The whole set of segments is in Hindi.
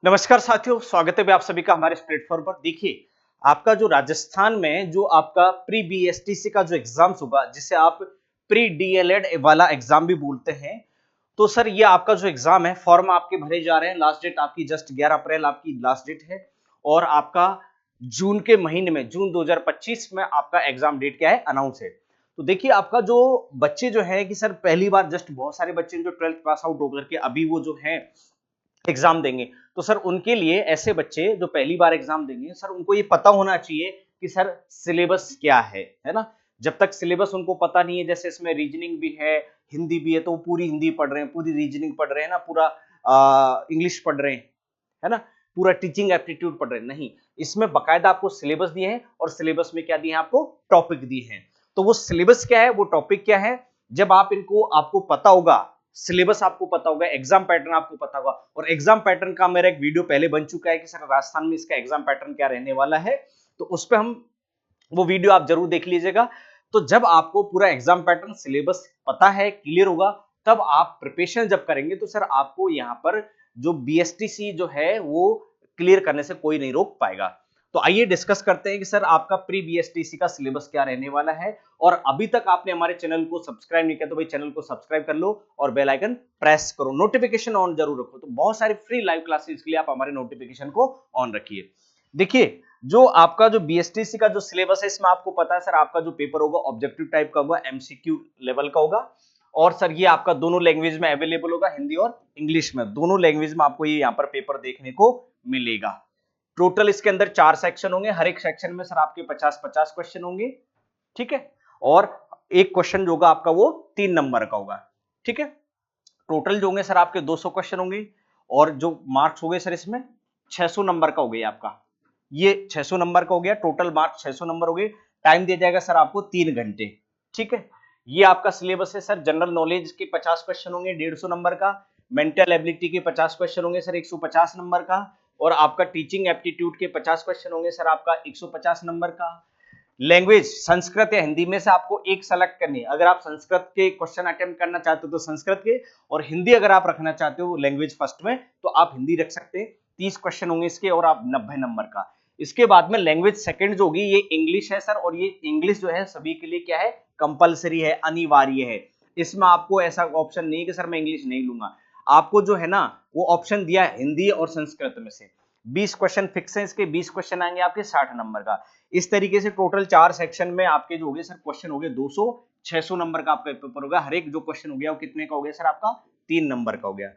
नमस्कार साथियों, स्वागत है भी आप सभी का हमारे इस प्लेटफॉर्म पर। देखिए, आपका जो राजस्थान में जो आपका प्री बीएसटीसी का जो एग्जाम्स होगा, जिसे आप प्री डीएलएड वाला एग्जाम भी बोलते हैं, तो सर ये आपका जो एग्जाम है, फॉर्म आपके भरे जा रहे हैं। लास्ट डेट आपकी जस्ट 11 अप्रैल आपकी लास्ट डेट है और आपका जून के महीने में, जून 2025 में आपका एग्जाम डेट क्या है, अनाउंस है। तो देखिए, आपका जो बच्चे जो है कि सर पहली बार, जस्ट बहुत सारे बच्चे जो 12th पास आउट होकर के अभी वो जो है एग्जाम देंगे, तो सर उनके लिए, ऐसे बच्चे जो पहली बार एग्जाम देंगे, सर उनको ये पता होना चाहिए कि सर सिलेबस क्या है ना। जब तक सिलेबस उनको पता नहीं है, जैसे इसमें रीजनिंग भी है, हिंदी भी है, तो वो पूरी हिंदी पढ़ रहे हैं, पूरी रीजनिंग पढ़ रहे हैं ना, पूरा इंग्लिश पढ़ रहे हैं, है ना, पूरा टीचिंग एप्टीट्यूड पढ़ रहे हैं, नहीं। इसमें बकायदा आपको सिलेबस दिए हैं और सिलेबस में क्या दिए हैं, आपको टॉपिक दिए हैं। तो वो सिलेबस क्या है, वो टॉपिक क्या है, जब आप इनको, आपको पता होगा, सिलेबस आपको पता होगा, एग्जाम पैटर्न आपको पता होगा। और एग्जाम पैटर्न का मेरा एक वीडियो पहले बन चुका है कि सर राजस्थान में इसका एग्जाम पैटर्न क्या रहने वाला है, तो उस पर हम, वो वीडियो आप जरूर देख लीजिएगा। तो जब आपको पूरा एग्जाम पैटर्न, सिलेबस पता है, क्लियर होगा, तब आप प्रिपरेशन जब करेंगे, तो सर आपको यहां पर जो बीएसटीसी जो है वो क्लियर करने से कोई नहीं रोक पाएगा। तो आइए डिस्कस करते हैं कि सर आपका प्री बीएसटीसी का सिलेबस क्या रहने वाला है। और अभी तक आपने हमारे चैनल को सब्सक्राइब नहीं किया तो भाई चैनल को सब्सक्राइब कर लो और बेल आइकन प्रेस करो, नोटिफिकेशन ऑन जरूर रखो। तो बहुत सारी फ्री लाइव क्लासेस के लिए आप हमारे नोटिफिकेशन को ऑन रखिए। देखिए, जो आपका जो बीएसटीसी का जो सिलेबस है, इसमें आपको पता है सर आपका जो पेपर होगा ऑब्जेक्टिव टाइप का होगा, एमसीक्यू लेवल का होगा। और सर ये आपका दोनों लैंग्वेज में अवेलेबल होगा, हिंदी और इंग्लिश में, दोनों लैंग्वेज में आपको ये यहाँ पर पेपर देखने को मिलेगा। टोटल इसके अंदर 4 सेक्शन होंगे, हर एक सेक्शन में सर आपके 50-50 क्वेश्चन होंगे, ठीक है। और एक क्वेश्चन जो होगा आपका वो 3 नंबर का होगा, ठीक है। टोटल जो होंगे सर आपके 200 क्वेश्चन होंगे और जो मार्क्स हो गए सर इसमें 600 नंबर का हो गया आपका, ये 600 नंबर का हो गया, टोटल मार्क्स 600 नंबर हो गए। टाइम दिया जाएगा सर आपको 3 घंटे, ठीक है। ये आपका सिलेबस है सर। जनरल नॉलेज के 50 क्वेश्चन होंगे 150 नंबर का, मेंटल एबिलिटी के 50 क्वेश्चन होंगे सर 150 नंबर का, और आपका टीचिंग एप्टीट्यूड के 50 क्वेश्चन होंगे सर आपका 150 नंबर का। लैंग्वेज संस्कृत या हिंदी में से आपको एक सेलेक्ट करनी है। अगर आप संस्कृत के क्वेश्चन अटेम्प्ट करना चाहते हो तो संस्कृत के, और हिंदी अगर आप रखना चाहते हो लैंग्वेज फर्स्ट में तो आप हिंदी रख सकते हैं। 30 क्वेश्चन होंगे इसके और आप 90 नंबर का। इसके बाद में लैंग्वेज सेकंड जो होगी ये इंग्लिश है सर, और ये इंग्लिश जो है सभी के लिए क्या है, कंपलसरी है, अनिवार्य है। इसमें आपको ऐसा ऑप्शन नहीं है कि सर मैं इंग्लिश नहीं लूंगा, आपको जो है ना वो ऑप्शन दिया है हिंदी और संस्कृत में से। 20 क्वेश्चन फिक्स है इसके, 20 क्वेश्चन आएंगे आपके 60 नंबर का। इस तरीके से टोटल 4 सेक्शन में आपके जो हो गए सर क्वेश्चन हो गए 200, 600 नंबर का आपका पेपर होगा। हर एक जो क्वेश्चन हो गया वो कितने का हो गया सर, आपका 3 नंबर का हो गया।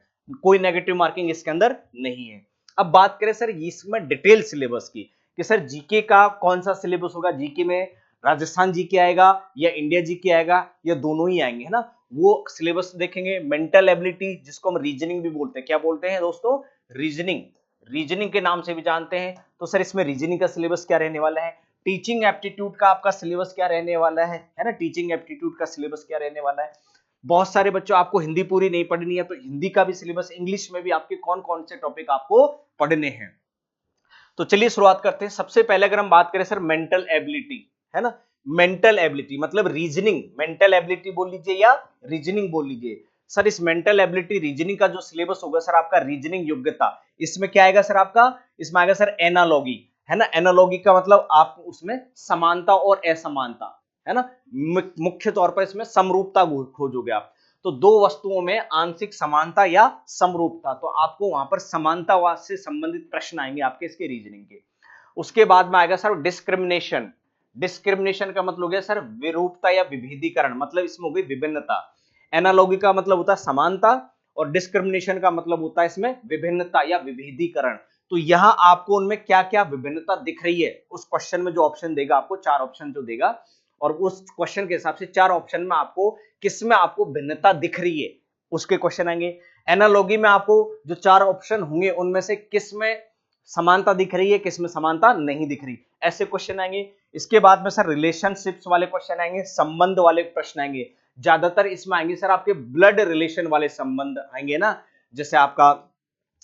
कोई नेगेटिव मार्किंग इसके अंदर नहीं है। अब बात करें सर इसमें डिटेल सिलेबस की, कि सर जीके का कौन सा सिलेबस होगा, जीके में राजस्थान जीके आएगा या इंडिया जीके आएगा या दोनों ही आएंगे, है ना, वो सिलेबस देखेंगे। मेंटल एबिलिटी जिसको हम रीजनिंग भी बोलते हैं, क्या बोलते हैं दोस्तों, रीजनिंग, रीजनिंग के नाम से भी जानते हैं। तो सर इसमें रीजनिंग का सिलेबस क्या रहने वाला है, टीचिंग एप्टीट्यूड का आपका सिलेबस क्या रहने वाला है ना, टीचिंग एप्टीट्यूड का सिलेबस क्या रहने वाला है। बहुत सारे बच्चों आपको हिंदी पूरी नहीं पढ़नी है तो हिंदी का भी सिलेबस, इंग्लिश में भी आपके कौन कौन से टॉपिक आपको पढ़ने हैं। तो चलिए शुरुआत करते हैं। सबसे पहले अगर हम बात करें सर मेंटल एबिलिटी, है ना, मेंटल एबिलिटी मतलब रीजनिंग, मेंटल एबिलिटी बोल लीजिए या रीजनिंग बोल लीजिए। सर इस मेंटल एबिलिटी रीजनिंग का जो सिलेबस होगा सर आपका, रीजनिंग योग्यता, इसमें क्या आएगा सर आपका, इसमें आएगा सर एनालॉगी, है ना। एनालॉगी का मतलब आप उसमें समानता और असमानता, है ना, मुख्य तौर पर इसमें समरूपता खोजोगे आप। तो दो वस्तुओं में आंशिक समानता या समरूपता, तो आपको वहां पर समानतावाद से संबंधित प्रश्न आएंगे आपके इसके रीजनिंग के। उसके बाद में आएगा सर डिस्क्रिमिनेशन। डिस्क्रिमिनेशन का मतलब हो गया सर विरूपता या विभेदीकरण, मतलब इसमें हो गई विभिन्नता। एनालॉगी का मतलब होता है समानता और डिस्क्रिमिनेशन का मतलब होता है इसमें विभिन्नता या विभेदीकरण। तो यहां आपको उनमें क्या क्या विभिन्नता दिख रही है, उस क्वेश्चन में जो ऑप्शन देगा आपको, 4 ऑप्शन जो देगा, और उस क्वेश्चन के हिसाब से 4 ऑप्शन में आपको किसमें आपको भिन्नता दिख रही है उसके क्वेश्चन आएंगे। एनालॉगी में आपको जो 4 ऑप्शन होंगे उनमें से किसमें समानता दिख रही है, किसमें समानता नहीं दिख रही, ऐसे क्वेश्चन आएंगे। इसके बाद में सर रिलेशनशिप्स वाले क्वेश्चन आएंगे, संबंध वाले प्रश्न आएंगे। ज्यादातर इसमें आएंगे सर आपके ब्लड रिलेशन वाले संबंध आएंगे ना, जैसे आपका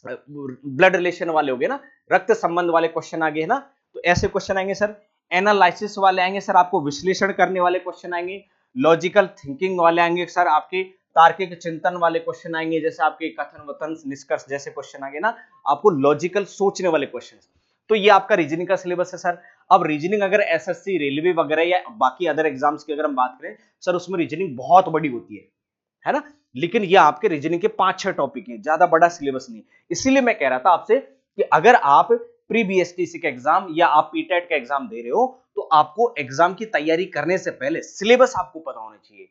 ब्लड रिलेशन वाले हो गए ना, रक्त संबंध वाले क्वेश्चन आ गए ना, तो ऐसे क्वेश्चन आएंगे सर। एनालिसिस वाले आएंगे सर, आपको विश्लेषण करने वाले क्वेश्चन आएंगे। लॉजिकल थिंकिंग वाले आएंगे सर आपके, तार्किक चिंतन वाले क्वेश्चन आएंगे, जैसे आपके कथन वथन निष्कर्ष जैसे क्वेश्चन आएंगे ना, आपको लॉजिकल सोचने वाले क्वेश्चन। तो ये आपका रीजनिंग का सिलेबस है सर। अब रीजनिंग अगर एसएससी रेलवे वगैरह या बाकी अदर एग्जाम्स की अगर हम बात करें सर, उसमें रीजनिंग बहुत बड़ी होती है ना, लेकिन ये आपके रीजनिंग के 5-6 टॉपिक हैं, ज्यादा बड़ा सिलेबस नहीं। इसीलिए मैं कह रहा था आपसे कि अगर आप प्री बीएसटीसी का एग्जाम या आप पीटेट का एग्जाम दे रहे हो, तो आपको एग्जाम की तैयारी करने से पहले सिलेबस आपको पता होना चाहिए।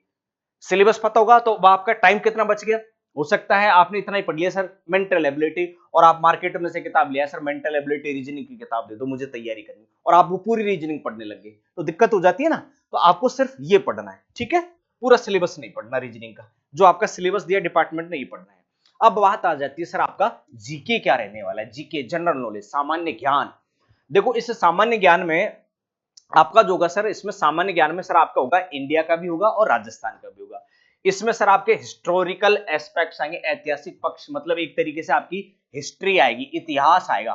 सिलेबस पता होगा तो आपका टाइम कितना बच गया। हो सकता है आपने इतना ही पढ़ लिया सर मेंटल एबिलिटी, और आप मार्केट में से किताब लिया सर मेंटल एबिलिटी रीजनिंग की किताब दे दो मुझे तैयारी करनी, और आप वो पूरी रीजनिंग पढ़ने लग गए, तो दिक्कत हो जाती है ना। तो आपको सिर्फ ये पढ़ना है, ठीक है, पूरा सिलेबस नहीं पढ़ना रीजनिंग का, जो आपका सिलेबस दिया डिपार्टमेंट ने ये पढ़ना है। अब बात आ जाती है सर आपका जीके क्या रहने वाला है। जीके जनरल नॉलेज, सामान्य ज्ञान। देखो इस सामान्य ज्ञान में आपका जो होगा सर, इसमें सामान्य ज्ञान में सर आपका होगा इंडिया का भी होगा और राजस्थान का भी होगा। इसमें सर आपके हिस्टोरिकल एस्पेक्ट्स आएंगे, ऐतिहासिक पक्ष, मतलब एक तरीके से आपकी हिस्ट्री आएगी, इतिहास आएगा,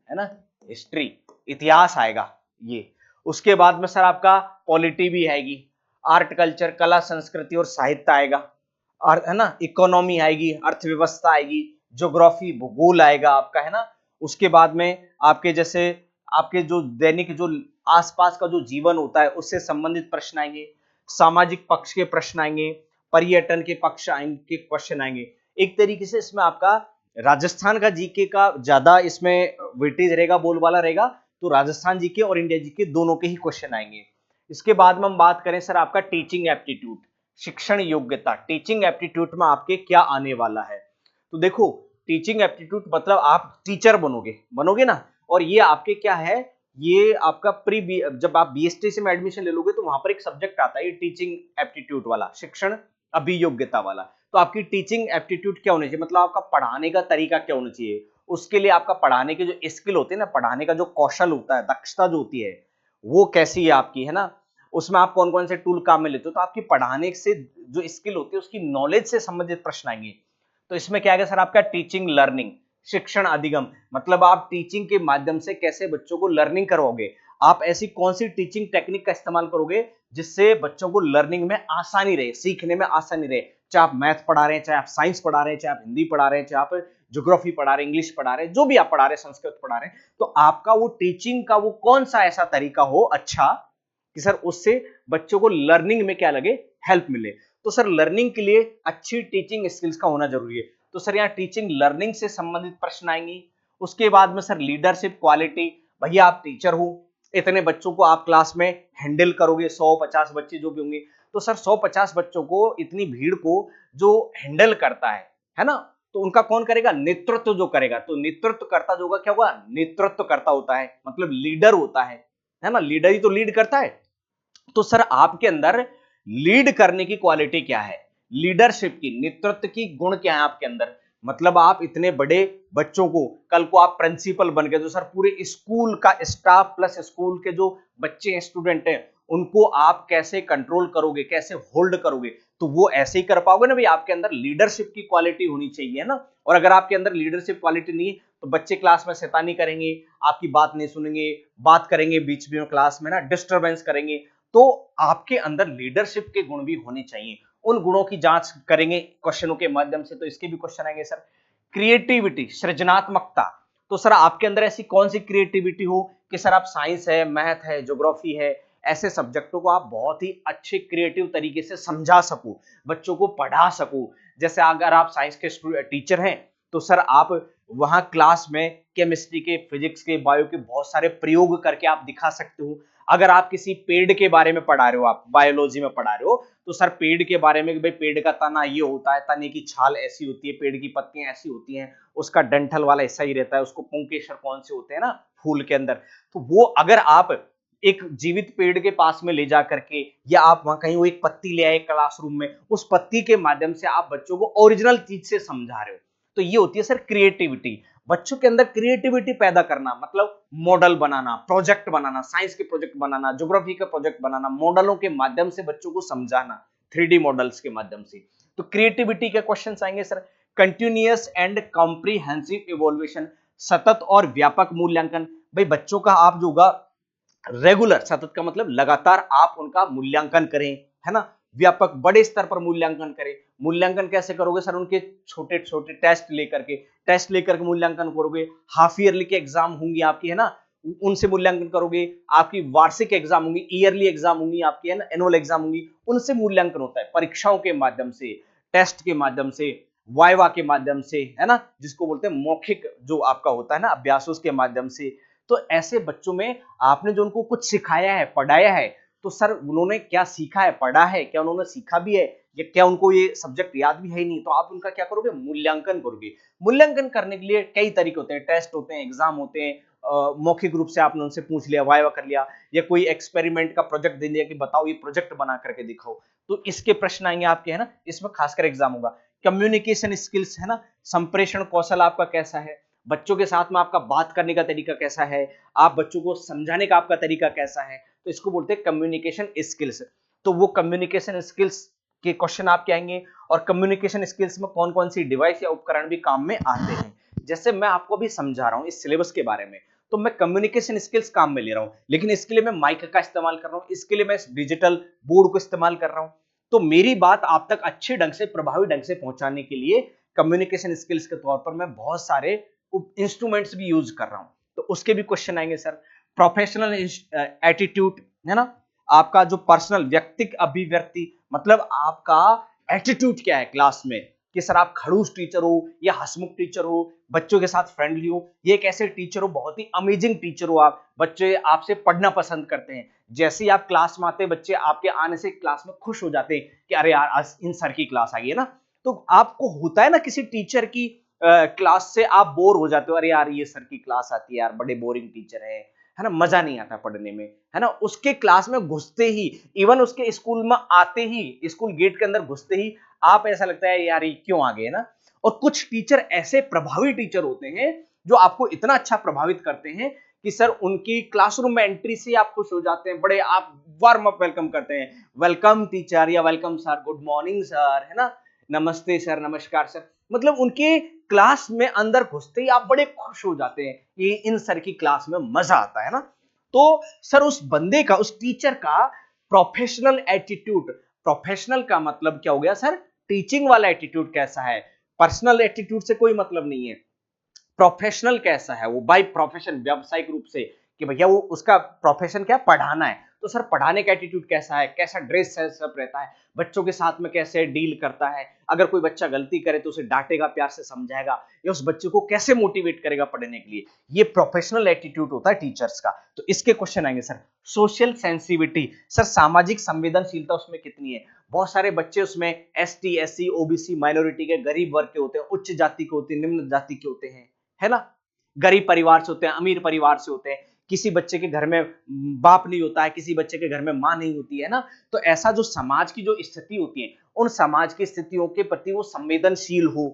है ना, हिस्ट्री इतिहास आएगा ये। उसके बाद में सर आपका पॉलिटी भी आएगी, आर्ट कल्चर कला संस्कृति और साहित्य आएगा, और है ना, इकोनॉमी आएगी, अर्थव्यवस्था आएगी, ज्योग्राफी भूगोल आएगा आपका, है ना। उसके बाद में आपके जैसे आपके जो दैनिक जो आसपास का जो जीवन होता है उससे संबंधित प्रश्न आएंगे, सामाजिक पक्ष के प्रश्न आएंगे, पर्यटन के पक्ष आएंगे, क्वेश्चन आएंगे। एक तरीके से इसमें आपका राजस्थान का जीके का ज्यादा इसमें वेटेज रहेगा, बोलबाला रहेगा, तो राजस्थान जीके और इंडिया जीके दोनों के ही क्वेश्चन आएंगे। इसके बाद में हम बात करें सर आपका टीचिंग एप्टीट्यूड, शिक्षण योग्यता, टीचिंग एप्टीट्यूड में आपके क्या आने वाला है। तो देखो टीचिंग एप्टीट्यूड मतलब आप टीचर बनोगे बनोगे ना, और ये आपके क्या है, ये आपका जब आप बीएसटीसी में एडमिशन ले लोगे तो वहां पर एक सब्जेक्ट आता है टीचिंग एप्टीट्यूड वाला, शिक्षण अभियोग्यता वाला। तो आपकी टीचिंग एप्टीट्यूड क्या होनी चाहिए, मतलब आपका पढ़ाने का तरीका क्या होना चाहिए, उसके लिए आपका पढ़ाने के जो स्किल होते हैं ना, पढ़ाने का जो कौशल होता है, दक्षता जो होती है वो कैसी है आपकी, है ना, उसमें आप कौन कौन से टूल काम में लेते हो। तो आपकी पढ़ाने से जो स्किल होती है उसकी नॉलेज से संबंधित प्रश्न आएंगे। तो इसमें क्या है सर आपका टीचिंग लर्निंग, शिक्षण अधिगम, मतलब आप टीचिंग के माध्यम से कैसे बच्चों को लर्निंग करवाओगे, आप ऐसी कौन सी टीचिंग टेक्निक का इस्तेमाल करोगे जिससे बच्चों को लर्निंग में आसानी रहे, सीखने में आसानी रहे। चाहे आप मैथ पढ़ा रहे हैं, चाहे आप साइंस पढ़ा रहे हैं, चाहे आप हिंदी पढ़ा रहे हैं, चाहे आप ज्योग्राफी पढ़ा रहे हैं, इंग्लिश पढ़ा रहे हैं, जो भी आप पढ़ा रहे हैं, संस्कृत पढ़ा रहे हैं, तो आपका वो टीचिंग का वो कौन सा ऐसा तरीका हो अच्छा कि सर उससे बच्चों को लर्निंग में क्या लगे, हेल्प मिले। तो सर लर्निंग के लिए अच्छी टीचिंग स्किल्स का होना जरूरी है। तो सर यहाँ टीचिंग लर्निंग से संबंधित प्रश्न आएंगे। उसके बाद में सर लीडरशिप क्वालिटी, भैया आप टीचर हो, इतने बच्चों को आप क्लास में हैंडल करोगे, 100-50 बच्चे जो भी होंगे, तो सर 100-50 बच्चों को, इतनी भीड़ को जो हैंडल करता है ना, तो उनका कौन करेगा, नेतृत्व जो करेगा। तो नेतृत्व करता जो होगा क्या होगा, नेतृत्व करता होता है, मतलब लीडर होता है ना, लीडर ही तो लीड करता है। तो सर आपके अंदर लीड करने की क्वालिटी क्या है, लीडरशिप की, नेतृत्व की गुण क्या है आपके अंदर, मतलब आप इतने बड़े बच्चों को, कल को आप प्रिंसिपल बन गए तो सर पूरे स्कूल का स्टाफ प्लस स्कूल के जो बच्चे हैं, स्टूडेंट हैं, उनको आप कैसे कंट्रोल करोगे, कैसे होल्ड करोगे। तो वो ऐसे ही कर पाओगे ना भाई, आपके अंदर लीडरशिप की क्वालिटी होनी चाहिए ना। और अगर आपके अंदर लीडरशिप क्वालिटी नहीं है तो बच्चे क्लास में शैतानी करेंगे, आपकी बात नहीं सुनेंगे, बात करेंगे बीच में क्लास में ना, डिस्टरबेंस करेंगे। तो आपके अंदर लीडरशिप के गुण भी होने चाहिए, उन गुणों की जांच करेंगे क्वेश्चनों के माध्यम से। तो इसके भी क्वेश्चन आएंगे सर। क्रिएटिविटी, सृजनात्मकता, तो सर आपके अंदर ऐसी कौन सी क्रिएटिविटी हो कि सर आप साइंस है, मैथ है, ज्योग्राफी है, ऐसे सब्जेक्टों को आप बहुत ही अच्छे क्रिएटिव तरीके से समझा सको, बच्चों को पढ़ा सको। जैसे अगर आप साइंस के टीचर हैं तो सर आप वहां क्लास में केमिस्ट्री के, फिजिक्स के, बायो के बहुत सारे प्रयोग करके आप दिखा सकते हो। अगर आप किसी पेड़ के बारे में पढ़ा रहे हो, आप बायोलॉजी में पढ़ा रहे हो, तो सर पेड़ के बारे में, भाई पेड़ का तना ये होता है, तने की छाल ऐसी होती है, पेड़ की पत्तियां ऐसी होती हैं, उसका डंठल वाला हिस्सा ही रहता है, उसको पुंकेसर कौन से होते हैं ना फूल के अंदर, तो वो अगर आप एक जीवित पेड़ के पास में ले जा करके, या आप वहां कहीं वो एक पत्ती ले आए क्लासरूम में, उस पत्ती के माध्यम से आप बच्चों को ओरिजिनल चीज से समझा रहे हो, तो ये होती है सर क्रिएटिविटी। बच्चों के अंदर क्रिएटिविटी पैदा करना, मतलब मॉडल बनाना, प्रोजेक्ट बनाना, साइंस के प्रोजेक्ट बनाना, ज्योग्राफी का प्रोजेक्ट बनाना, मॉडलों के माध्यम से बच्चों को समझाना, 3D मॉडल्स के माध्यम से। तो क्रिएटिविटी के क्वेश्चंस आएंगे sir. Continuous and comprehensive evolution, सतत और व्यापक मूल्यांकन, भाई बच्चों का आप जो होगा रेगुलर, सतत का मतलब लगातार आप उनका मूल्यांकन करें, है ना, व्यापक बड़े स्तर पर मूल्यांकन करें। मूल्यांकन कैसे करोगे सर? उनके छोटे छोटे टेस्ट लेकर के मूल्यांकन करोगे। हाफ ईयरली के एग्जाम होंगी आपकी, है ना, उनसे मूल्यांकन करोगे। आपकी वार्षिक एग्जाम होंगी, ईयरली एग्जाम होंगी आपकी, है ना, एनुअल एग्जाम होंगी, उनसे मूल्यांकन होता है परीक्षाओं के माध्यम से, टेस्ट के माध्यम से, वाइवा के माध्यम से, है ना, जिसको बोलते हैं मौखिक जो आपका होता है ना अभ्यासों के माध्यम से। तो ऐसे बच्चों में आपने जो उनको कुछ सिखाया है, पढ़ाया है, तो सर उन्होंने क्या सीखा है, पढ़ा है, क्या उन्होंने सीखा भी है, या क्या उनको ये सब्जेक्ट याद भी है ही नहीं, तो आप उनका क्या करोगे? मूल्यांकन करोगे। मूल्यांकन करने के लिए कई तरीके होते हैं, टेस्ट होते हैं, एग्जाम होते हैं, मौखिक रूप से आपने उनसे पूछ लिया, वाइवा कर लिया, या कोई एक्सपेरिमेंट का प्रोजेक्ट दे दिया कि बताओ ये प्रोजेक्ट बना करके दिखाओ, तो इसके प्रश्न आएंगे आपके, है ना, इसमें खासकर एग्जाम होगा। कम्युनिकेशन स्किल्स, है ना, संप्रेषण कौशल आपका कैसा है, बच्चों के साथ में आपका बात करने का तरीका कैसा है, आप बच्चों को समझाने का आपका तरीका कैसा है, तो इसको बोलते हैं कम्युनिकेशन स्किल्स। तो वो कम्युनिकेशन स्किल्स के क्वेश्चन आपके आएंगे। और कम्युनिकेशन स्किल्स में कौन कौन सी डिवाइस या उपकरण भी काम में आते हैं, जैसे मैं आपको भी समझा रहा हूं इस सिलेबस के बारे में, तो मैं कम्युनिकेशन स्किल्स काम में ले रहा हूं, लेकिन इसके लिए मैं माइक का इस्तेमाल कर रहा हूं, इसके लिए मैं डिजिटल बोर्ड को इस्तेमाल कर रहा हूं। तो मेरी बात आप तक अच्छे ढंग से, प्रभावी ढंग से पहुंचाने के लिए कम्युनिकेशन स्किल्स के तौर पर मैं बहुत सारे इंस्ट्रूमेंट्स भी यूज कर रहा हूं, तो उसके भी क्वेश्चन आएंगे सर। प्रोफेशनल एटीट्यूड, है ना, आपका जो पर्सनल व्यक्तिक अभिव्यक्ति, मतलब आपका एटीट्यूड क्या है क्लास में, कि सर आप खड़ूस टीचर हो या हंसमुख टीचर हो, बच्चों के साथ फ्रेंडली हो, ये एक ऐसे टीचर हो, बहुत ही अमेजिंग टीचर हो आप, बच्चे आपसे पढ़ना पसंद करते हैं, जैसे ही आप क्लास में आते हैं बच्चे आपके आने से क्लास में खुश हो जाते हैं कि अरे यार आज इन सर की क्लास आई है ना। तो आपको होता है ना किसी टीचर की क्लास से आप बोर हो जाते हो, अरे यार ये सर की क्लास आती है यार, बड़े बोरिंग टीचर है ना, मजा नहीं आता पढ़ने में, है ना, उसके क्लास में घुसते ही, इवन उसके स्कूल में आते ही, स्कूल गेट के अंदर घुसते ही आप ऐसा लगता है यार ये क्यों आ गए ना। और कुछ टीचर ऐसे प्रभावी टीचर होते हैं जो आपको इतना अच्छा प्रभावित करते हैं कि सर उनकी क्लासरूम में एंट्री से आप खुश हो जाते हैं, बड़े आप वार्म अप वेलकम करते हैं, वेलकम टीचर या welcome sir, good morning sir, है ना, नमस्ते सर, नमस्कार सर, मतलब उनके क्लास में अंदर घुसते ही आप बड़े खुश हो जाते हैं कि इन सर की क्लास में मजा आता है ना। तो सर उस बंदे का, उस टीचर का प्रोफेशनल एटीट्यूड, प्रोफेशनल का मतलब क्या हो गया सर? टीचिंग वाला एटीट्यूड कैसा है, पर्सनल एटीट्यूड से कोई मतलब नहीं है। प्रोफेशनल कैसा है वो, बाय प्रोफेशन, व्यावसायिक रूप से, कि भैया वो उसका प्रोफेशन क्या, पढ़ाना है, तो सर पढ़ाने का एटीट्यूड कैसा है, कैसा ड्रेस सेंस सब रहता है, बच्चों के साथ में कैसे डील करता है, अगर कोई बच्चा गलती करे तो उसे डांटेगा, प्यार से समझाएगा, या उस बच्चे को कैसे मोटिवेट करेगा पढ़ने के लिए, ये प्रोफेशनल एटीट्यूड होता है टीचर्स का। तो इसके क्वेश्चन आएंगे सर। सोशल सेंसिटिविटी, सर सामाजिक संवेदनशीलता उसमें कितनी है, बहुत सारे बच्चे उसमें एसटी, एससी, ओबीसी, माइनॉरिटी के, गरीब वर्ग के होते हैं, उच्च जाति के होते हैं, निम्न जाति के होते हैं, है ना, गरीब परिवार से होते हैं, अमीर परिवार से होते हैं, किसी बच्चे के घर में बाप नहीं होता है, किसी बच्चे के घर में मां नहीं होती है ना। तो ऐसा जो समाज की जो स्थिति होती है, उन समाज की स्थितियों के प्रति वो संवेदनशील हो,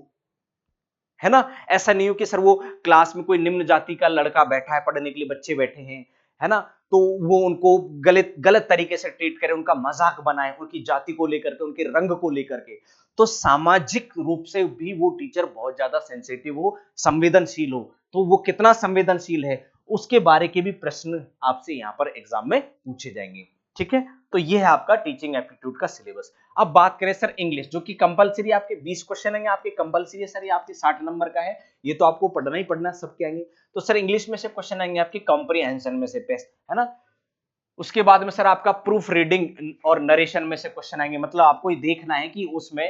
है ना, ऐसा नहीं हो कि सर वो क्लास में कोई निम्न जाति का लड़का बैठा है, पढ़ने के लिए बच्चे बैठे हैं, है ना, तो वो उनको गलत गलत तरीके से ट्रीट करे, उनका मजाक बनाए, उनकी जाति को लेकर के, उनके रंग को लेकर के। तो सामाजिक रूप से भी वो टीचर बहुत ज्यादा सेंसिटिव हो, संवेदनशील हो, तो वो कितना संवेदनशील है उसके बारे के भी प्रश्न आपसे यहाँ पर एग्जाम में पूछे जाएंगे। ठीक है, तो ये है आपका टीचिंग एप्टीट्यूड का सिलेबस। अब बात करें सर इंग्लिश, जो कि कंपलसरी, आपके 20 क्वेश्चन आएंगे, आपके कंपलसरी है सर, ये आपके 60 नंबर का है, ये तो आपको पढ़ना ही पढ़ना, सबके आएंगे। तो सर इंग्लिश में से क्वेश्चन आएंगे आपके कॉम्प्रिहेंशन में से टेस्ट, है ना, उसके बाद में सर आपका प्रूफ रीडिंग और नरेशन में से क्वेश्चन आएंगे, मतलब आपको ये देखना है कि उसमें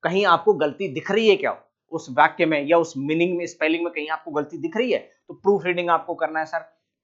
कहीं आपको गलती दिख रही है क्या, उस वाक्य में या उस मीनिंग में, स्पेलिंग में कहीं आपको गलती दिख रही है, तो प्रूफ रीडिंग आपको करना है सर।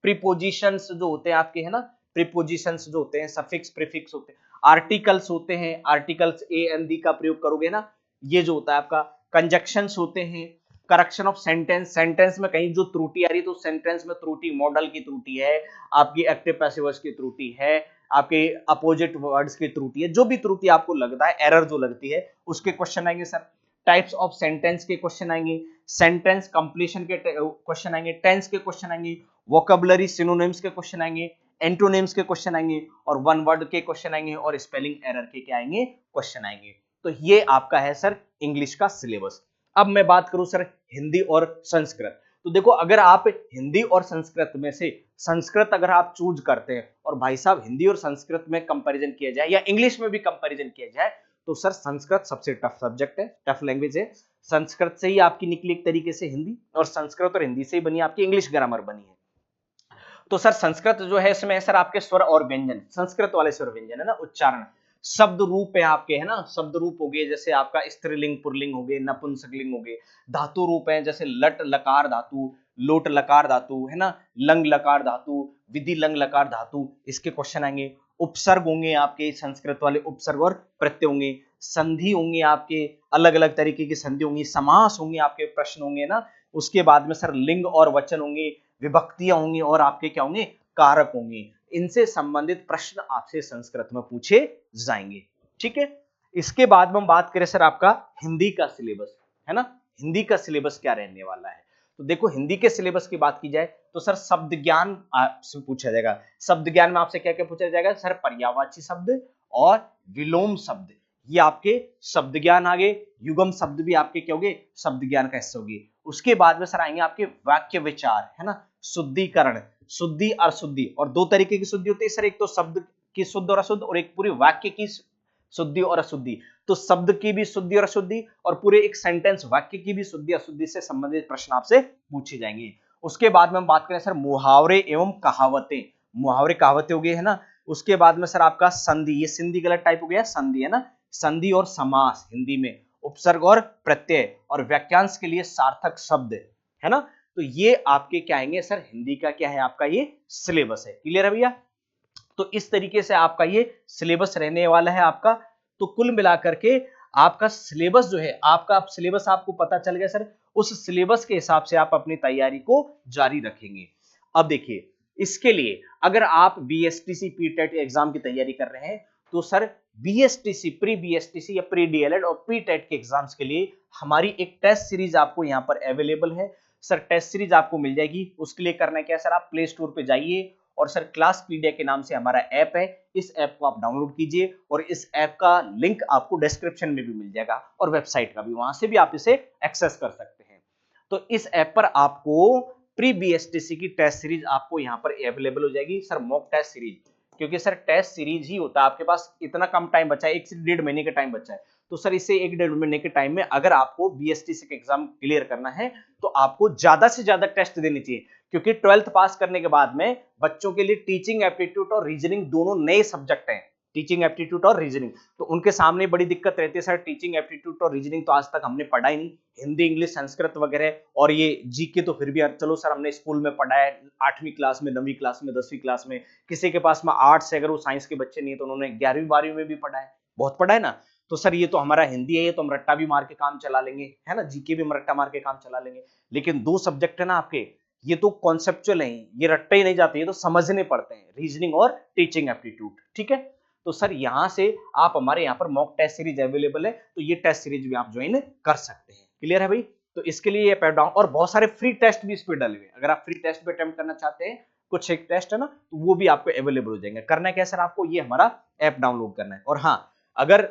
प्रीपोजिशंस जो होते हैं आपके, है ना, प्रीपोजिशंस जो होते हैं, सफिक्स प्रीफिक्स होते हैं, आर्टिकल्स होते हैं, आर्टिकल्स ए एन दी का प्रयोग करोगे ना, ये जो होता है आपका, कंजक्शंस होते हैं, करेक्शन ऑफ सेंटेंस, सेंटेंस में कहीं जो त्रुटि आ रही है तो सेंटेंस में त्रुटि, मॉडल की त्रुटि है, आपकी एक्टिव पैसिव वॉइस की त्रुटि है, आपके अपोजिट वर्ड्स की त्रुटि है, जो भी त्रुटि आपको लगता है, एरर जो लगती है, उसके क्वेश्चन आएंगे सर। टाइप्स ऑफ सेंटेंस के क्वेश्चन आएंगे, सेंटेंस कंप्लीशन के क्वेश्चन आएंगे, टेंस के क्वेश्चन आएंगे, वोकैबुलरी सिनोनिम्स के क्वेश्चन आएंगे, एंटोनिम्स के क्वेश्चन आएंगे, और वन वर्ड के क्वेश्चन आएंगे, और स्पेलिंग एरर के क्या आएंगे, क्वेश्चन आएंगे। तो ये आपका है सर इंग्लिश का सिलेबस। अब मैं बात करूं सर हिंदी और संस्कृत, तो देखो अगर आप हिंदी और संस्कृत में से संस्कृत अगर आप चूज करते हैं और भाई साहब हिंदी और संस्कृत में कंपैरिजन किया जाए या इंग्लिश में भी कंपैरिजन किया जाए तो सर संस्कृत सबसे टफ सब्जेक्ट है, टफ लैंग्वेज है। संस्कृत से ही आपकी निकली एक तरीके से हिंदी, और संस्कृत और हिंदी से ही बनी आपकी इंग्लिश ग्रामर बनी है। तो सर संस्कृत जो है इसमें सर आपके स्वर और व्यंजन, संस्कृत वाले स्वर व्यंजन है ना, उच्चारण, शब्द रूप है आपके, है ना, शब्द रूप हो गए जैसे आपका स्त्रीलिंग पुल्लिंग हो गए, नपुंसकलिंग हो गए। धातु रूप है जैसे लट लकार धातु, लोट लकार धातु, है ना, लंग लकार धातु, विधि लंग लकार धातु, इसके क्वेश्चन आएंगे। उपसर्ग होंगे आपके संस्कृत वाले, उपसर्ग और प्रत्यय होंगे। संधि होंगे आपके, अलग अलग तरीके की संधि होंगी। समास होंगे आपके, प्रश्न होंगे ना। उसके बाद में सर लिंग और वचन होंगे, विभक्तियां होंगी और आपके क्या होंगे, कारक होंगे। इनसे संबंधित प्रश्न आपसे संस्कृत में पूछे जाएंगे, ठीक है। इसके बाद में हम बात करें सर आपका हिंदी का सिलेबस, है ना, हिंदी का सिलेबस क्या रहने वाला है। तो देखो हिंदी के सिलेबस की बात की जाए तो सर शब्द ज्ञान आपसे पूछा जाएगा। शब्द ज्ञान में आपसे क्या क्या पूछा जाएगा सर, पर्यायवाची शब्द और विलोम शब्द, ये आपके शब्द ज्ञान आ गए। युगम शब्द भी आपके क्या होंगे, शब्द ज्ञान का हिस्सा होगी। उसके बाद में सर आएंगे आपके वाक्य विचार, है ना, शुद्धिकरण, शुद्धि अशुद्धि, और दो तरीके की शुद्धि होती है सर, एक तो शब्द की शुद्ध और अशुद्ध और एक पूरे वाक्य की शुद्धि और अशुद्धि। तो शब्द की भी शुद्धि और अशुद्धि और पूरे एक सेंटेंस वाक्य की भी शुद्धि अशुद्धि से संबंधित प्रश्न आपसे पूछे जाएंगे। उसके बाद में हम बात करें सर मुहावरे एवं कहावतें, मुहावरे कहावतें हो गए, है ना। उसके बाद में सर आपका संधि, ये संधि गलत टाइप हो गया, संधि, है ना, संधि और समास हिंदी में, उपसर्ग और प्रत्यय, और वाक्यांश के लिए सार्थक शब्द, है ना। तो ये आपके क्या आएंगे सर, हिंदी का क्या है आपका ये सिलेबस है। क्लियर है भैया। तो इस तरीके से आपका ये सिलेबस रहने वाला है आपका। तो कुल मिलाकर के आपका सिलेबस जो है आपका, आप सिलेबस आपको पता चल गया सर, उस सिलेबस के हिसाब से आप अपनी तैयारी को जारी रखेंगे। अब देखिए इसके लिए अगर आप बीएसटीसी पीटेट एग्जाम की तैयारी कर रहे हैं तो सर बीएसटीसी, प्री बीएसटीसी या प्री डीएलएड और पीटेट के एग्जाम्स के लिए हमारी एक टेस्ट सीरीज आपको यहाँ पर अवेलेबल है। सर टेस्ट सीरीज आपको मिल जाएगी, उसके लिए करना क्या है सर, आप प्ले स्टोर पे जाइए और सर क्लासपीडिया के नाम से हमारा ऐप है, इस ऐप को आप डाउनलोड कीजिए और इस ऐप का लिंक आपको डिस्क्रिप्शन में भी मिल जाएगा और वेबसाइट का भी, वहां से भी आप इसे एक्सेस कर सकते हैं। तो इस ऐप पर आपको प्री बीएसटीसी की टेस्ट सीरीज आपको यहाँ पर अवेलेबल हो जाएगी सर, मॉक टेस्ट सीरीज, क्योंकि सर टेस्ट सीरीज ही होता है आपके पास, इतना कम टाइम बचा है, 1 से 1.5 महीने का टाइम बचा है। तो सर इसे 1-1.5 महीने के टाइम में अगर आपको बीएसटीसी का एग्जाम क्लियर करना है तो आपको ज्यादा से ज्यादा टेस्ट देनी चाहिए, क्योंकि 12th पास करने के बाद में बच्चों के लिए टीचिंग एप्टीट्यूड और रीजनिंग दोनों नए सब्जेक्ट हैं, टीचिंग एप्टीट्यूड और रीजनिंग। तो उनके सामने बड़ी दिक्कत रहती है सर, टीचिंग एप्टीट्यूड और रीजनिंग तो आज तक हमने पढ़ा ही नहीं, हिंदी इंग्लिश संस्कृत वगैरह, और ये जीके तो फिर भी चलो सर हमने स्कूल में पढ़ा है 8वीं क्लास में, 9वीं क्लास में, 10वीं क्लास में। किसी के पास में आर्ट्स है, अगर वो साइंस के बच्चे नहीं है तो उन्होंने 11वीं 12वीं में भी पढ़ा है, बहुत पढ़ा है ना। तो सर ये तो हमारा हिंदी है, ये तो हम रट्टा भी मार के काम चला लेंगे, है ना, जीके भी हम रट्टा मार के काम चला लेंगे। लेकिन दो सब्जेक्ट है ना आपके, ये तो कॉन्सेप्चुअल हैं, ये रट्टे ही नहीं जाते, ये तो समझने पड़ते हैं, रीजनिंग और टीचिंग एप्टीट्यूड, ठीक है। तो सर यहां से आप, हमारे यहाँ पर मॉक टेस्ट सीरीज अवेलेबल है, तो ये टेस्ट सीरीज भी आप ज्वाइन कर सकते हैं। क्लियर है भाई। तो इसके लिए ये पैड डाउन, और बहुत सारे फ्री टेस्ट भी इस पे डले हुए हैं, अगर आप फ्री टेस्ट पे अटेम्प्ट करना चाहते हैं, कुछ एक टेस्ट है ना, तो वो भी आपको अवेलेबल हो जाएंगे। करना क्या है सर, आपको ये हमारा ऐप डाउनलोड करना है, और हाँ अगर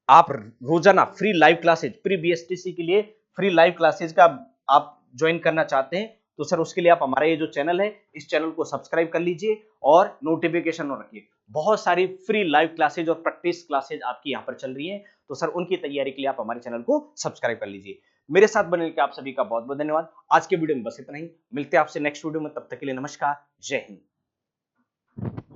आप रोजाना free live classes, pre BSTC के लिए फ्री लाइव क्लासेज का आप ज्वाइन करना चाहते हैं तो सर उसके लिए आप हमारा ये जो चैनल है, इस चैनल को सब्सक्राइब कर लीजिए और नोटिफिकेशन ऑन रखिए। बहुत सारी फ्री लाइव क्लासेज और प्रैक्टिस क्लासेज आपकी यहाँ पर चल रही हैं, तो सर उनकी तैयारी के लिए आप हमारे चैनल को सब्सक्राइब कर लीजिए। मेरे साथ बनने के आप सभी का बहुत बहुत धन्यवाद। आज के वीडियो में बस इतना ही, मिलते हैं आपसे नेक्स्ट वीडियो में, तब तक के लिए नमस्कार, जय हिंद।